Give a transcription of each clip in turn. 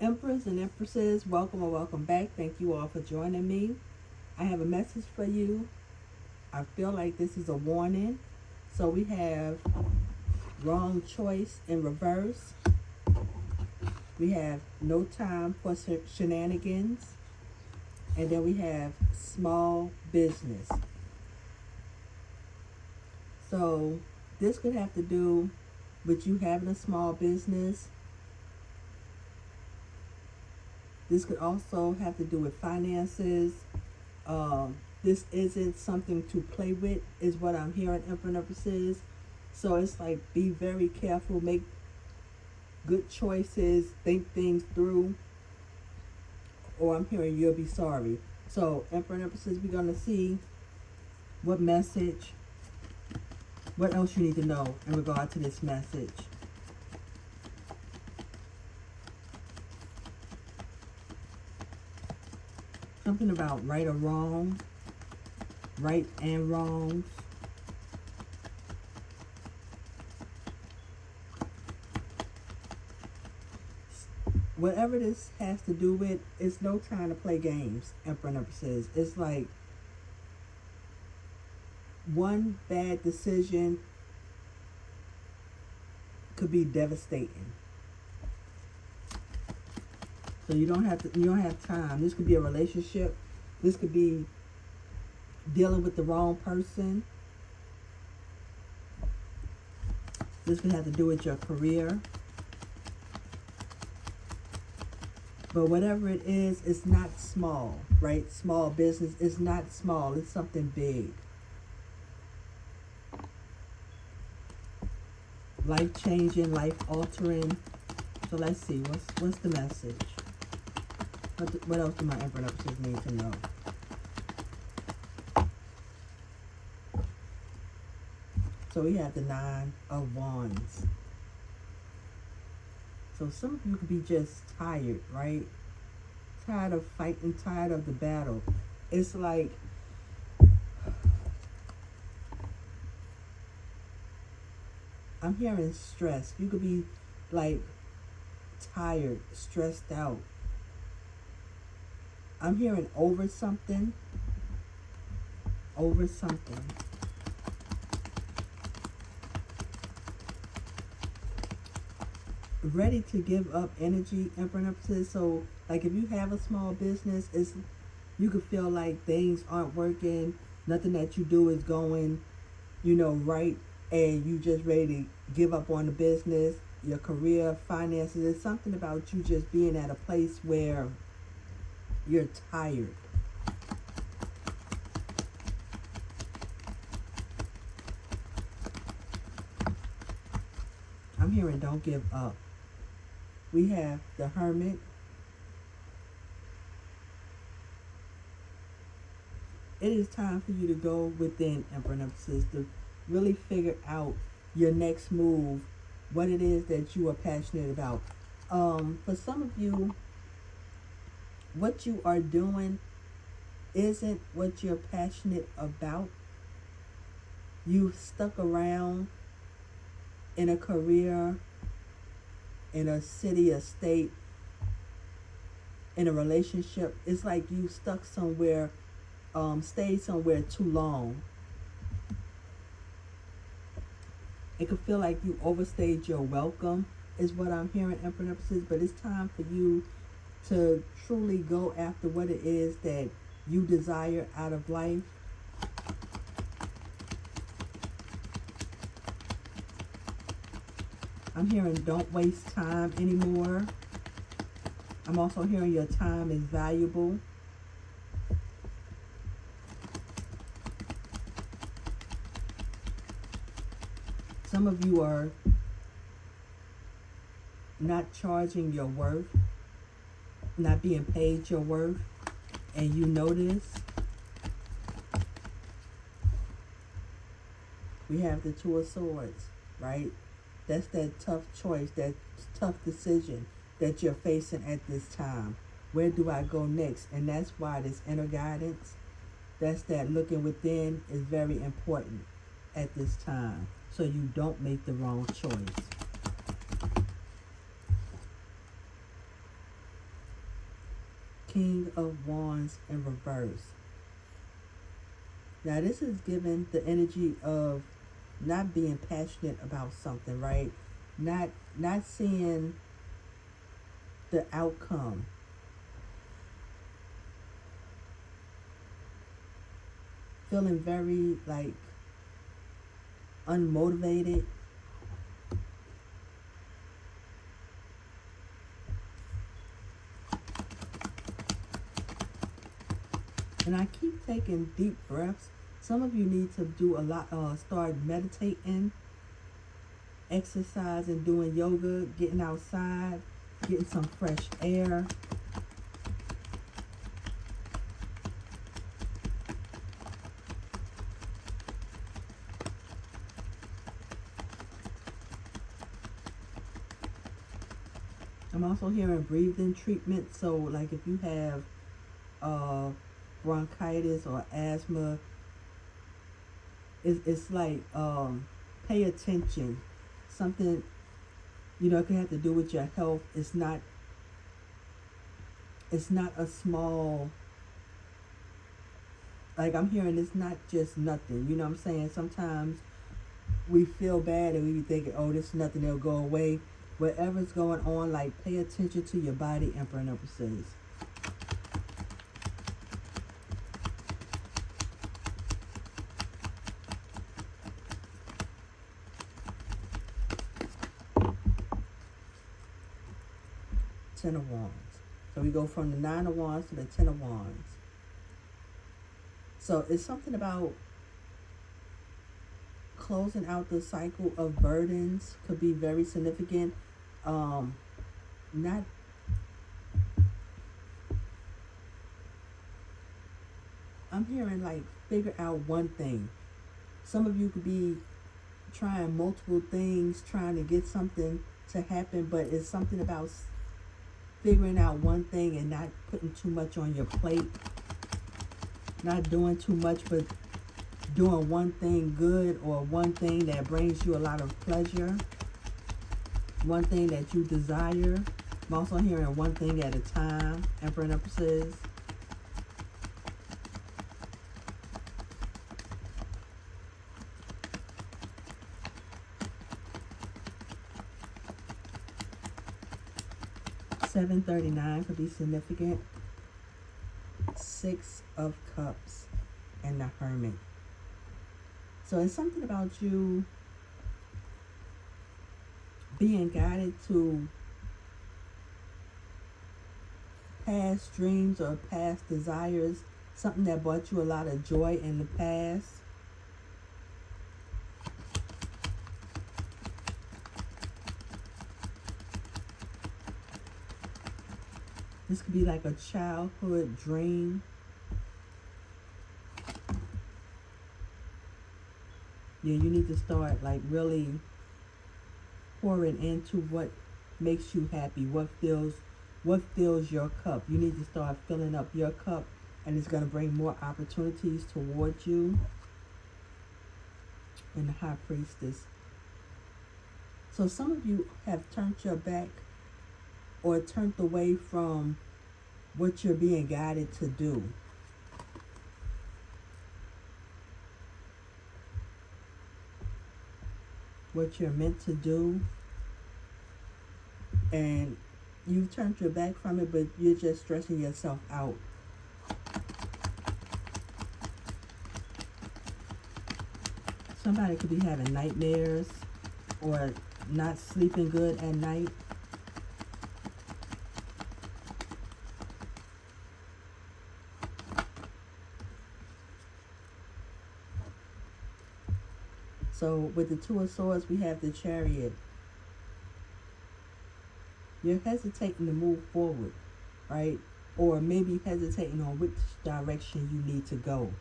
Emperors and Empresses, welcome or welcome back. Thank you all for joining me. I have a message for you. I feel like this is a warning. So we have wrong choice in reverse. We have no time for shenanigans. And then we have small business. So this could have to do with you having a small business. This could also have to do with finances. This isn't something to play with, is what I'm hearing, Empresses. So it's like, be very careful, make good choices, think things through, or I'm hearing you'll be sorry. So, Emperor and Empresses, we're going to see what message, what else you need to know in regard to this message. Something about right or wrong, right and wrongs. Whatever this has to do with, it's no time to play games, Emperor and Empresses. It's like one bad decision could be devastating. So you don't have time. This could be a relationship. This could be dealing with the wrong person. This could have to do with your career. But whatever it is, it's not small, right? Small business is not small. It's something big. Life-changing, life-altering. So let's see. What's the message? What else do my Emperor and Empresses need to know? So we have the Nine of Wands. So some of you could be just tired, right? Tired of fighting, tired of the battle. It's like I'm hearing stress. You could be like tired, stressed out. I'm hearing over something. Over something. Ready to give up energy, Emperor and Empresses. So like if you have a small business, you could feel like things aren't working, nothing that you do is going, right, and you just ready to give up on the business, your career, finances. It's something about you just being at a place where you're tired. I'm hearing don't give up. We have the Hermit. It is time for you to go within, Emperor and Empresses, to really figure out your next move, what it is that you are passionate about. For some of you, what you are doing isn't what you're passionate about. You've stuck around in a career, in a city, a state, in a relationship. It's like you stuck somewhere, stayed somewhere too long. It could feel like you overstayed your welcome, is what I'm hearing, Emperor and Empresses. But it's time for you to truly go after what it is that you desire out of life. I'm hearing don't waste time anymore. I'm also hearing your time is valuable. Some of you are not charging your worth, not being paid your worth, and you know this. We have the Two of Swords, right? That's that tough choice, that tough decision that you're facing at this time. Where do I go next? And that's why this inner guidance, that's that looking within, is very important at this time, so you don't make the wrong choice. King of Wands in reverse. Now this is given the energy of not being passionate about something, right? Not seeing the outcome. Feeling very like unmotivated. And I keep taking deep breaths. Some of you need to do a lot, start meditating, exercising, doing yoga, getting outside, getting some fresh air. I'm also hearing breathing treatment. So like if you have bronchitis or asthma, it's like pay attention. Something, you know, it can have to do with your health. It's not a small, like I'm hearing it's not just nothing. You know what I'm saying? Sometimes we feel bad and we be thinking, oh, this is nothing, it'll go away. Whatever's going on, like pay attention to your body, Emperor and Empresses. Ten of Wands. So we go from the Nine of Wands to the Ten of Wands. So it's something about closing out the cycle of burdens. Could be very significant. Not I'm hearing like figure out one thing. Some of you could be trying multiple things, trying to get something to happen, but it's something about figuring out one thing and not putting too much on your plate. Not doing too much, but doing one thing good, or one thing that brings you a lot of pleasure. One thing that you desire. I'm also hearing one thing at a time, Emperor and Empresses. $739 could be significant. Six of Cups and the Hermit. So it's something about you being guided to past dreams or past desires, something that brought you a lot of joy in the past. This could be like a childhood dream. Yeah, you need to start like really pouring into what makes you happy, what fills your cup. You need to start filling up your cup, and it's going to bring more opportunities towards you. And the High Priestess. So some of you have turned your back or turned away from what you're being guided to do. What you're meant to do. And you've turned your back from it, but you're just stressing yourself out. Somebody could be having nightmares or not sleeping good at night. So with the Two of Swords, we have the Chariot. You're hesitating to move forward, right? Or maybe hesitating on which direction you need to go.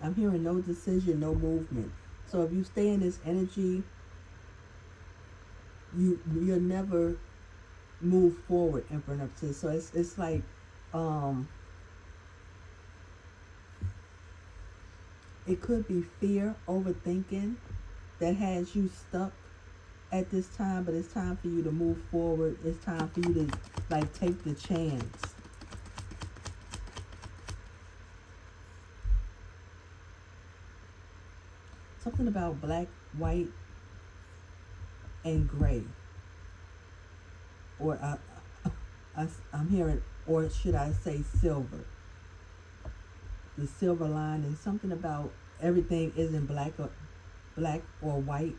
I'm hearing no decision, no movement. So if you stay in this energy, you'll never move forward, Emperor and Empress. So it's like It could be fear, overthinking that has you stuck at this time, but it's time for you to move forward. It's time for you to like take the chance. Something about black, white, and gray. Or I'm hearing, or should I say silver? The silver lining. Something about everything isn't black or white.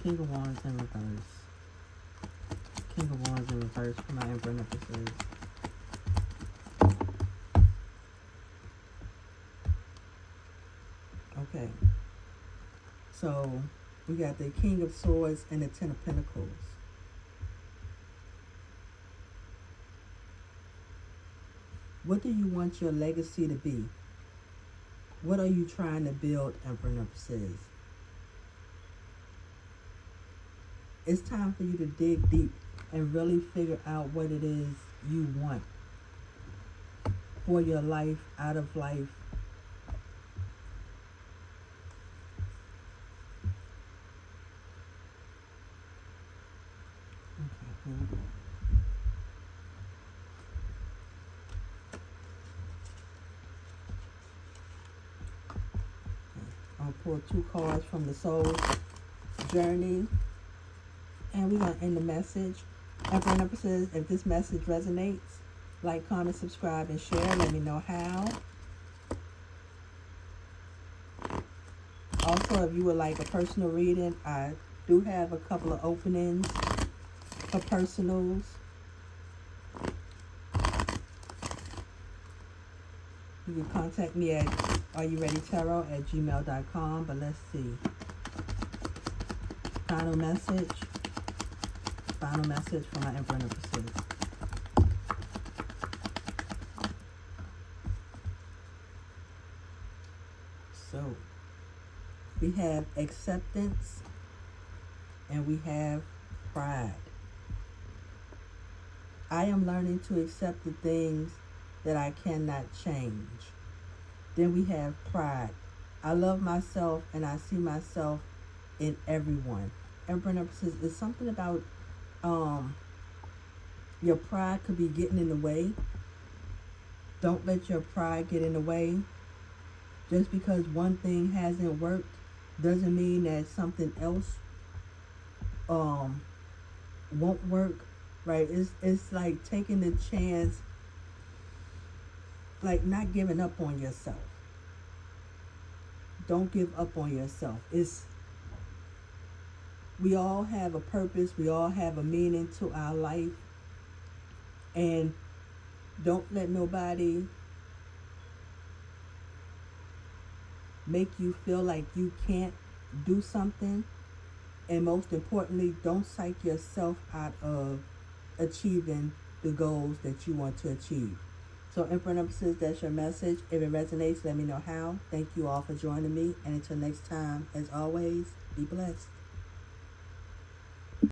King of Wands in reverse. King of Wands in reverse for my Empresses. Okay. So we got the King of Swords and the Ten of Pentacles. What do you want your legacy to be? What are you trying to build, Empresses? It's time for you to dig deep and really figure out what it is you want for your life, out of life. Okay, hold on. I'll pull 2 cards from the Soul's Journey. And we're going to end the message. Empresses, if this message resonates, like, comment, subscribe, and share. Let me know how. Also, if you would like a personal reading, I do have a couple of openings for personals. You can contact me at rureadytarot@gmail.com. But let's see. Final message for my Empresses. So we have acceptance and we have pride. I am learning to accept the things that I cannot change. Then we have pride. I love myself and I see myself in everyone. Empresses, is something about your pride could be getting in the way. Don't let your pride get in the way. Just because one thing hasn't worked doesn't mean that something else won't work, right? It's like taking the chance, like not giving up on yourself. Don't give up on yourself. We all have a purpose. We all have a meaning to our life. And don't let nobody make you feel like you can't do something. And most importantly, don't psych yourself out of achieving the goals that you want to achieve. So Empresses, that's your message. If it resonates, let me know how. Thank you all for joining me. And until next time, as always, be blessed.